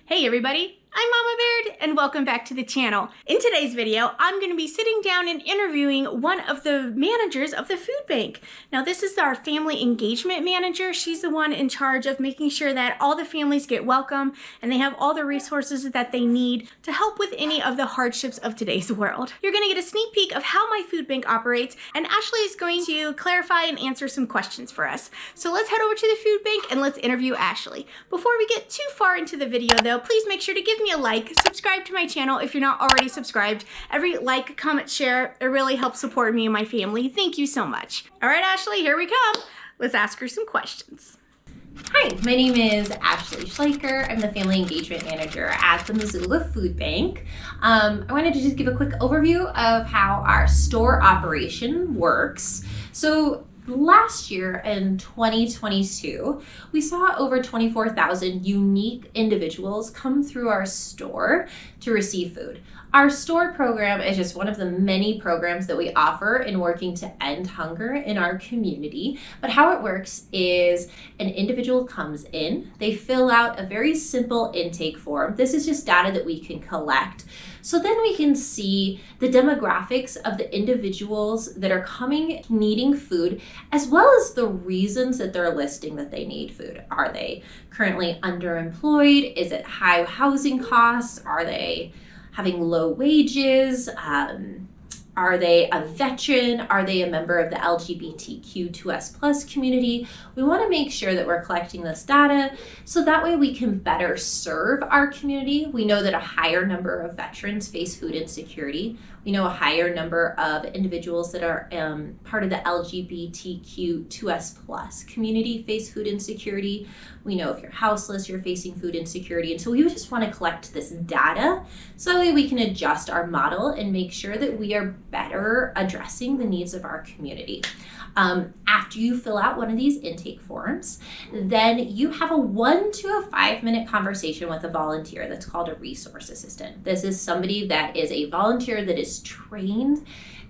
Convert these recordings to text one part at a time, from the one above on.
Hey everybody, I'm Mama Baird and welcome back to the channel. In today's video, I'm going to be sitting down and interviewing one of the managers of the food bank. Now this is our family engagement manager. She's the one in charge of making sure that all the families get welcome and they have all the resources that they need to help with any of the hardships of today's world. You're going to get a sneak peek of how my food bank operates, and Ashley is going to clarify and answer some questions for us. So let's head over to the food bank and let's interview Ashley. Before we get too far into the video though, please make sure to give me a like, subscribe to my channel if you're not already subscribed. Every like, comment, share, it really helps support me and my family. Thank you so much. All right, Ashley, here we come. Let's ask her some questions. Hi, my name is Ashley Schleicher. I'm the Family Engagement Manager at the Missoula Food Bank. I wanted to just give a quick overview of how our store operation works. So last year in 2022, we saw over 24,000 unique individuals come through our store to receive food. Our store program is just one of the many programs that we offer in working to end hunger in our community. But how it works is an individual comes in, they fill out a very simple intake form. This is just data that we can collect. So then we can see the demographics of the individuals that are coming needing food, as well as the reasons that they're listing that they need food. Are they currently underemployed? Is it high housing costs? Are they having low wages? Are they a veteran? Are they a member of the LGBTQ2S+ community? We want to make sure that we're collecting this data so that way we can better serve our community. We know that a higher number of veterans face food insecurity. We know a higher number of individuals that are part of the LGBTQ2S+ community face food insecurity. We know if you're houseless, you're facing food insecurity. And so we just want to collect this data so that way we can adjust our model and make sure that we are better addressing the needs of our community. After you fill out one of these intake forms, then you have a 1 to a 5 minute conversation with a volunteer that's called a resource assistant. This is somebody that is a volunteer that is trained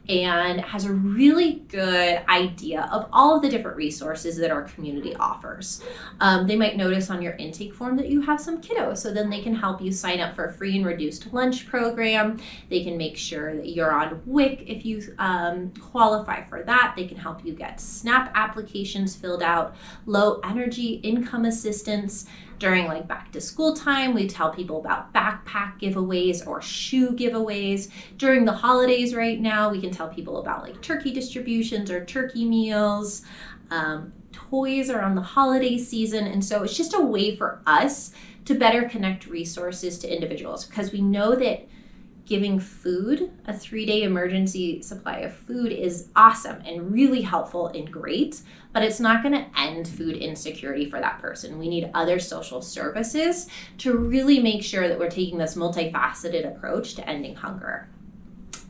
and has a really good idea of all of the different resources that our community offers. They might notice on your intake form that you have some kiddos, so then they can help you sign up for a free and reduced lunch program. They can make sure that you're on WIC if you qualify for that. They can help you get SNAP applications filled out, low energy income assistance. During like back to school time, we tell people about backpack giveaways or shoe giveaways. During the holidays right now, we can tell people about like turkey distributions or turkey meals. Toys are on the holiday season. And so it's just a way for us to better connect resources to individuals, because we know that giving food, a 3-day emergency supply of food, is awesome and really helpful and great, but it's not going to end food insecurity for that person. We need other social services to really make sure that we're taking this multifaceted approach to ending hunger.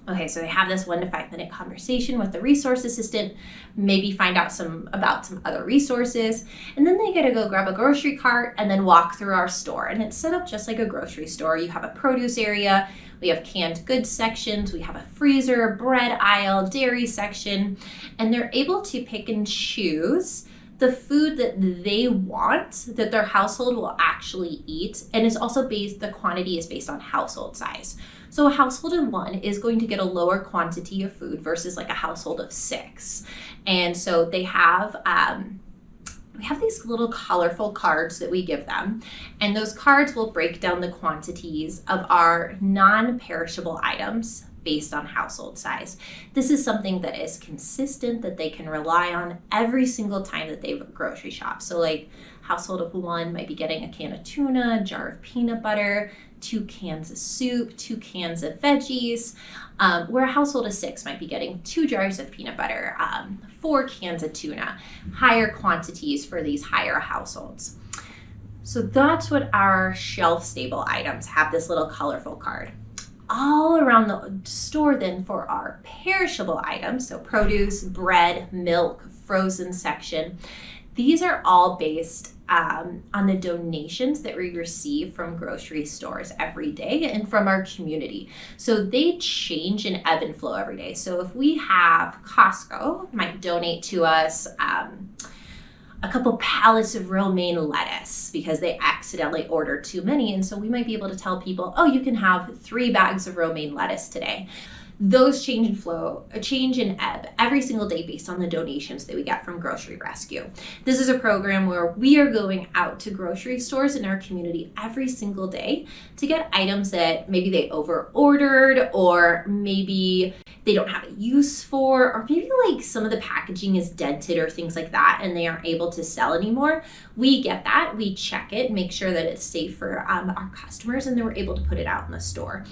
Okay, so they have this 1 to 5 minute conversation with the resource assistant, maybe find out about some other resources, and then they get to go grab a grocery cart and then walk through our store. And it's set up just like a grocery store. You have a produce area, we have canned goods sections, we have a freezer, bread aisle, dairy section, and they're able to pick and choose the food that they want, that their household will actually eat. And it's also the quantity is based on household size. So a household of 1 is going to get a lower quantity of food versus like a household of 6. And so they have, we have these little colorful cards that we give them, and those cards will break down the quantities of our non-perishable items based on household size. This is something that is consistent, that they can rely on every single time that they grocery shop. So like household of 1 might be getting a can of tuna, a jar of peanut butter, 2 cans of soup, 2 cans of veggies, where a household of 6 might be getting 2 jars of peanut butter, 4 cans of tuna, higher quantities for these higher households. So that's what our shelf-stable items have, this little colorful card. All around the store then for our perishable items, so produce, bread, milk, frozen section, these are all based on the donations that we receive from grocery stores every day and from our community. So they change and ebb and flow every day. So if we have Costco might donate to us a couple pallets of romaine lettuce because they accidentally ordered too many. And so we might be able to tell people, oh, you can have 3 bags of romaine lettuce today. Those change and ebb every single day based on the donations that we get from Grocery Rescue. This is a program where we are going out to grocery stores in our community every single day to get items that maybe they over ordered, or maybe they don't have a use for, or maybe like some of the packaging is dented or things like that and they aren't able to sell anymore. We get that, we check it, make sure that it's safe for our customers, and then we're able to put it out in the store.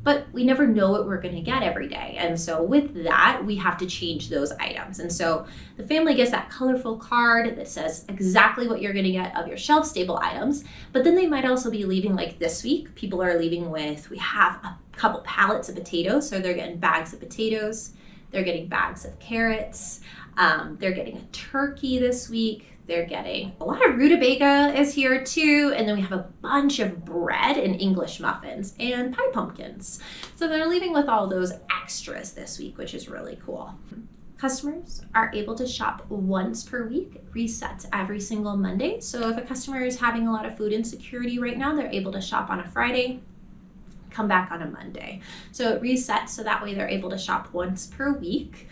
But we never know what we're going to get every day. And so with that, we have to change those items. And so the family gets that colorful card that says exactly what you're going to get of your shelf stable items. But then they might also be leaving, like this week, people are leaving with, we have a couple pallets of potatoes. So they're getting bags of potatoes. They're getting bags of carrots. They're getting a turkey this week. They're getting a lot of rutabaga is here too. And then we have a bunch of bread and English muffins and pie pumpkins. So they're leaving with all those extras this week, which is really cool. Customers are able to shop once per week. It resets every single Monday. So if a customer is having a lot of food insecurity right now, they're able to shop on a Friday, come back on a Monday. So it resets so that way they're able to shop once per week.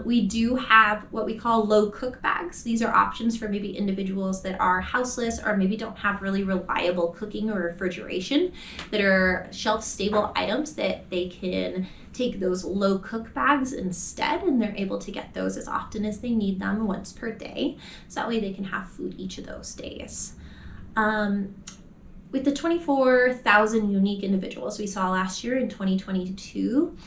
We do have what we call low cook bags. These are options for maybe individuals that are houseless or maybe don't have really reliable cooking or refrigeration, that are shelf stable items that they can take those low cook bags instead, and they're able to get those as often as they need them once per day. So that way they can have food each of those days. With the 24,000 unique individuals we saw last year in 2022,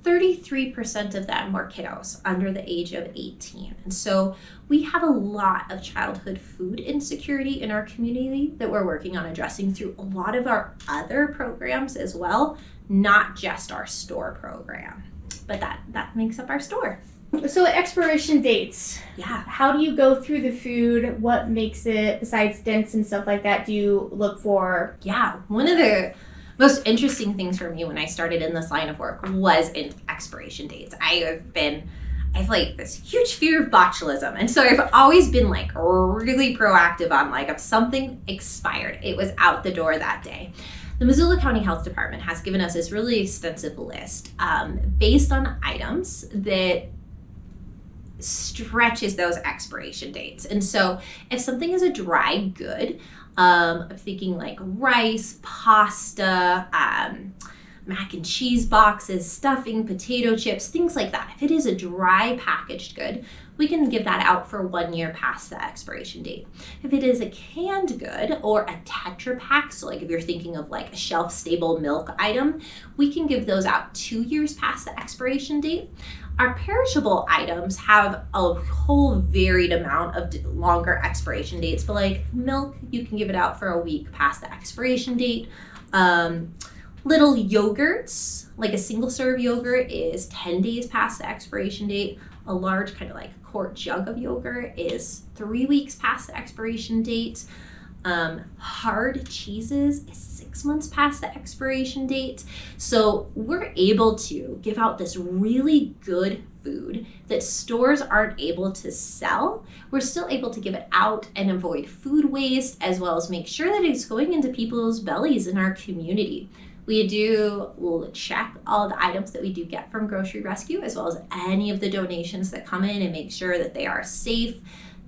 33% of them were kiddos under the age of 18. And so we have a lot of childhood food insecurity in our community that we're working on addressing through a lot of our other programs as well, not just our store program. But that makes up our store. So expiration dates. Yeah. How do you go through the food? What makes it, besides dents and stuff like that, do you look for? Yeah, one of the most interesting things for me when I started in this line of work was in expiration dates. I have like this huge fear of botulism. And so I've always been like really proactive on like if something expired, it was out the door that day. The Missoula County Health Department has given us this really extensive list based on items that stretches those expiration dates. And so if something is a dry good, I'm thinking like rice, pasta, mac and cheese boxes, stuffing, potato chips, things like that. If it is a dry packaged good, we can give that out for 1 year past the expiration date. If it is a canned good or a Tetra Pak, so like if you're thinking of like a shelf stable milk item, we can give those out 2 years past the expiration date. Our perishable items have a whole varied amount of longer expiration dates, but like milk, you can give it out for a week past the expiration date. Little yogurts, like a single serve yogurt is 10 days past the expiration date. A large kind of like quart jug of yogurt is 3 weeks past the expiration date. Hard cheeses is 6 months past the expiration date. So we're able to give out this really good food that stores aren't able to sell. We're still able to give it out and avoid food waste, as well as make sure that it's going into people's bellies in our community. We'll check all the items that we do get from Grocery Rescue, as well as any of the donations that come in, and make sure that they are safe,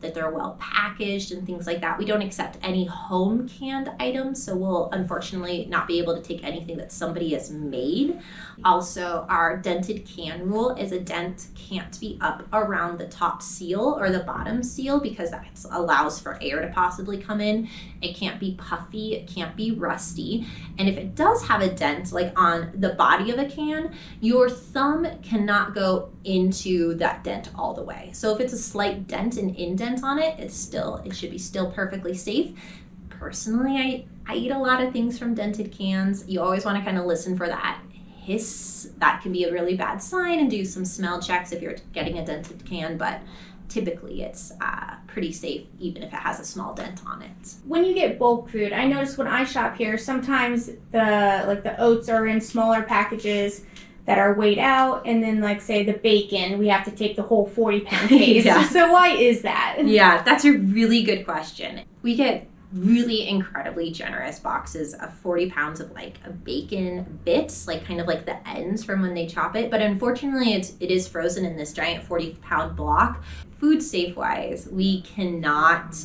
that they're well packaged and things like that. We don't accept any home canned items, so we'll unfortunately not be able to take anything that somebody has made. Also, our dented can rule is a dent can't be up around the top seal or the bottom seal, because that allows for air to possibly come in. It can't be puffy, it can't be rusty. And if it does have a dent, like on the body of a can, your thumb cannot go into that dent all the way. So if it's a slight dent and indent on it, it should be still perfectly safe. Personally, I eat a lot of things from dented cans. You always want to kind of listen for that hiss. That can be a really bad sign, and do some smell checks if you're getting a dented can, but typically it's pretty safe even if it has a small dent on it. When you get bulk food, I notice when I shop here, sometimes the oats are in smaller packages. that are weighed out, and then like say the bacon, we have to take the whole 40-pound case. Yeah. So why is that? Yeah, that's a really good question. We get really incredibly generous boxes of 40 pounds of like bacon bits, like kind of like the ends from when they chop it. But unfortunately, it is frozen in this giant 40-pound block. Food safe wise, we cannot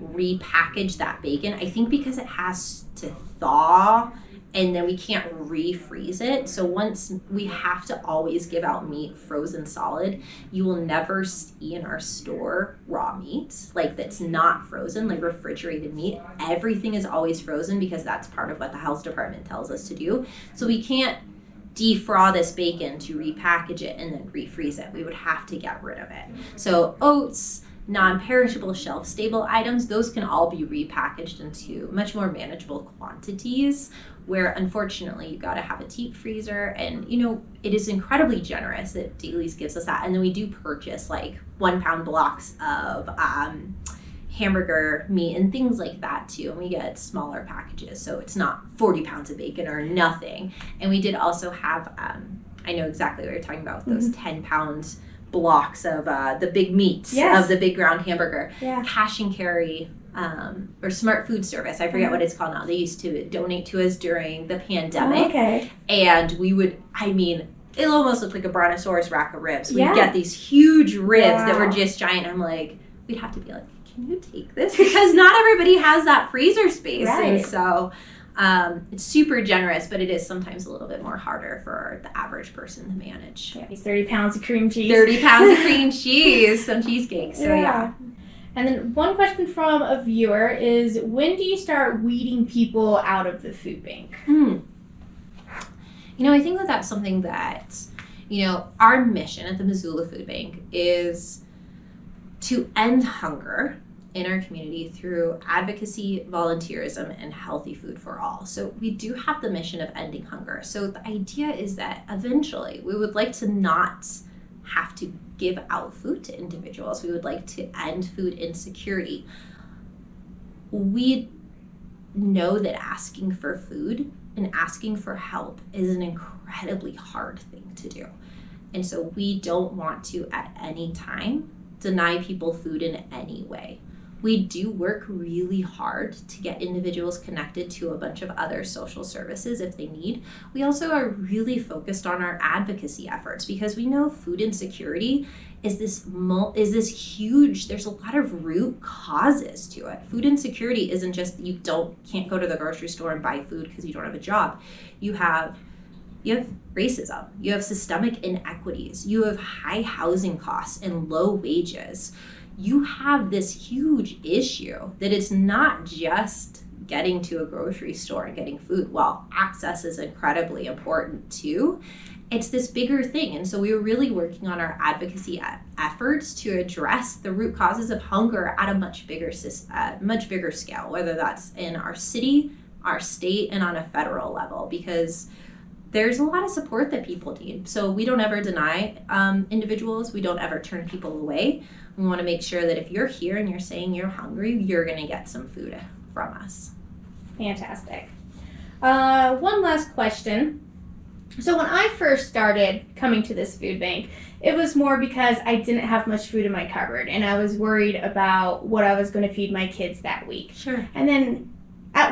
repackage that bacon. I think because it has to thaw, and then we can't refreeze it. So once we have to always give out meat frozen solid. You will never see in our store raw meat, like that's not frozen, like refrigerated meat. Everything is always frozen because that's part of what the health department tells us to do. So we can't defraw this bacon to repackage it and then refreeze it. We would have to get rid of it. So oats, non-perishable shelf-stable items, those can all be repackaged into much more manageable quantities, where unfortunately you got to have a deep freezer. And it is incredibly generous that Dailies gives us that. And then we do purchase like 1 pound blocks of hamburger meat and things like that too, and we get smaller packages, so it's not 40 pounds of bacon or nothing. And we did also have I know exactly what you're talking about with those 10 pounds blocks of the big meats, of the big ground hamburger. Cash and carry or Smart Food Service, I forget what it's called now. They used to donate to us during the pandemic. And we would, it almost looked like a brontosaurus rack of ribs. We'd get these huge ribs that were just giant. I'm like, we'd have to be like, can you take this? Because not everybody has that freezer space. And so it's super generous, but it is sometimes a little bit more harder for the average person to manage. These 30 pounds of cream cheese. 30 pounds of cream cheese, some cheesecake. So yeah. And then one question from a viewer is, when do you start weeding people out of the food bank? I think that's something that, our mission at the Missoula Food Bank is to end hunger in our community through advocacy, volunteerism, and healthy food for all. So we do have the mission of ending hunger. So the idea is that eventually we would like to not have to give out food to individuals. We would like to end food insecurity. We know that asking for food and asking for help is an incredibly hard thing to do. And so we don't want to at any time deny people food in any way. We do work really hard to get individuals connected to a bunch of other social services if they need. We also are really focused on our advocacy efforts because we know food insecurity is this huge, there's a lot of root causes to it. Food insecurity isn't just you can't go to the grocery store and buy food because you don't have a job. You have racism, you have systemic inequities, you have high housing costs and low wages. You have this huge issue that it's not just getting to a grocery store and getting food. While access is incredibly important too, it's this bigger thing. And so we were really working on our advocacy efforts to address the root causes of hunger at a much bigger scale, whether that's in our city, our state, and on a federal level, because there's a lot of support that people need. So we don't ever deny individuals. We don't ever turn people away. We want to make sure that if you're here and you're saying you're hungry, you're going to get some food from us. Fantastic. One last question. So when I first started coming to this food bank, it was more because I didn't have much food in my cupboard and I was worried about what I was going to feed my kids that week. Sure. And then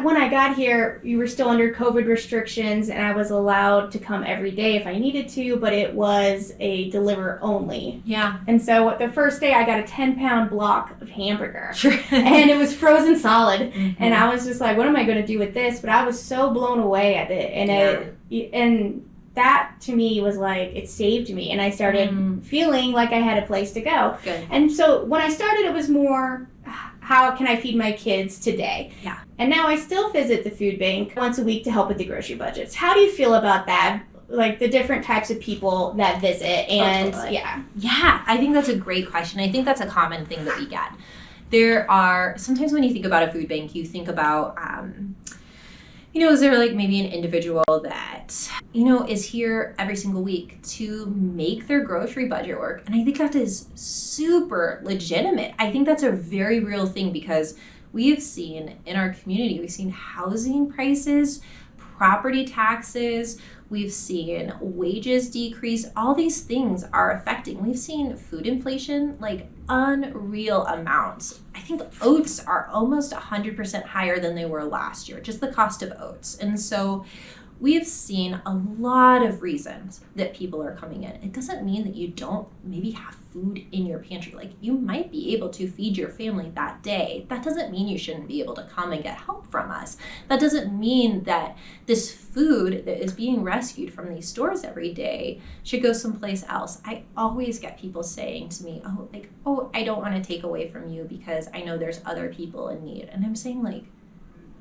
when I got here, we were still under COVID restrictions and I was allowed to come every day if I needed to, but it was a deliver only. Yeah. And so the first day I got a 10-pound block of hamburger. Sure. And it was frozen solid. Mm-hmm. And I was just like, what am I going to do with this? But I was so blown away at it. And that to me was like, it saved me. And I started feeling like I had a place to go. Good. And so when I started, it was more, how can I feed my kids today? Yeah. And now I still visit the food bank once a week to help with the grocery budgets. How do you feel about that? Like the different types of people that visit and Yeah, I think that's a great question. I think that's a common thing that we get. There are, sometimes when you think about a food bank, you think about, is there like maybe an individual that, is here every single week to make their grocery budget work? And I think that is super legitimate. I think that's a very real thing because we have seen in our community, we've seen housing prices property taxes, we've seen wages decrease. All these things are affecting. We've seen food inflation, like unreal amounts. I think oats are almost 100% higher than they were last year, just the cost of oats. And so we've seen a lot of reasons that people are coming in. It doesn't mean that you don't maybe have food in your pantry. Like, you might be able to feed your family that day. That doesn't mean you shouldn't be able to come and get help from us. That doesn't mean that this food that is being rescued from these stores every day should go someplace else. I always get people saying to me, oh, I don't want to take away from you because I know there's other people in need. And I'm saying, like,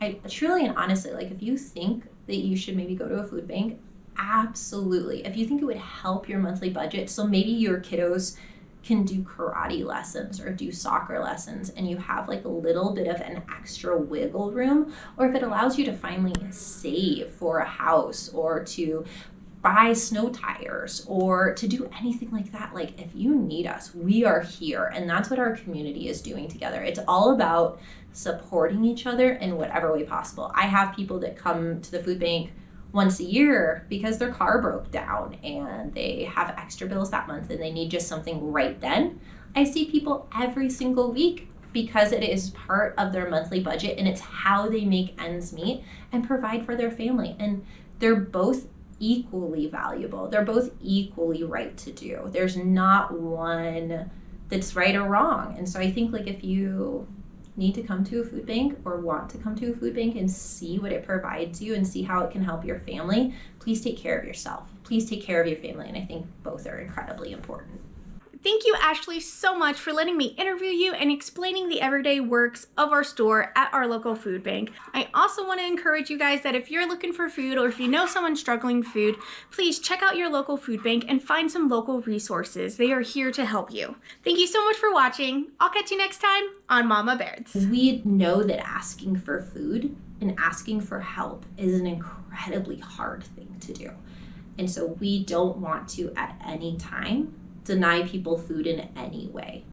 I truly and honestly, like, if you think that you should maybe go to a food bank, absolutely. If you think it would help your monthly budget, so maybe your kiddos can do karate lessons or do soccer lessons and you have like a little bit of an extra wiggle room, or if it allows you to finally save for a house or to buy snow tires or to do anything like that, like, if you need us, we are here. And that's what our community is doing together. It's all about supporting each other in whatever way possible. I have people that come to the food bank once a year because their car broke down and they have extra bills that month and they need just something right then. I see people every single week because it is part of their monthly budget and it's how they make ends meet and provide for their family. And they're both equally valuable. They're both equally right to do. There's not one that's right or wrong. And so I think, like, if you need to come to a food bank or want to come to a food bank and see what it provides you and see how it can help your family, please take care of yourself. Please take care of your family. And I think both are incredibly important. Thank you, Ashley, so much for letting me interview you and explaining the everyday works of our store at our local food bank. I also want to encourage you guys that if you're looking for food or if you know someone struggling with food, please check out your local food bank and find some local resources. They are here to help you. Thank you so much for watching. I'll catch you next time on Mama Bairds. We know that asking for food and asking for help is an incredibly hard thing to do. And so we don't want to at any time deny people food in any way.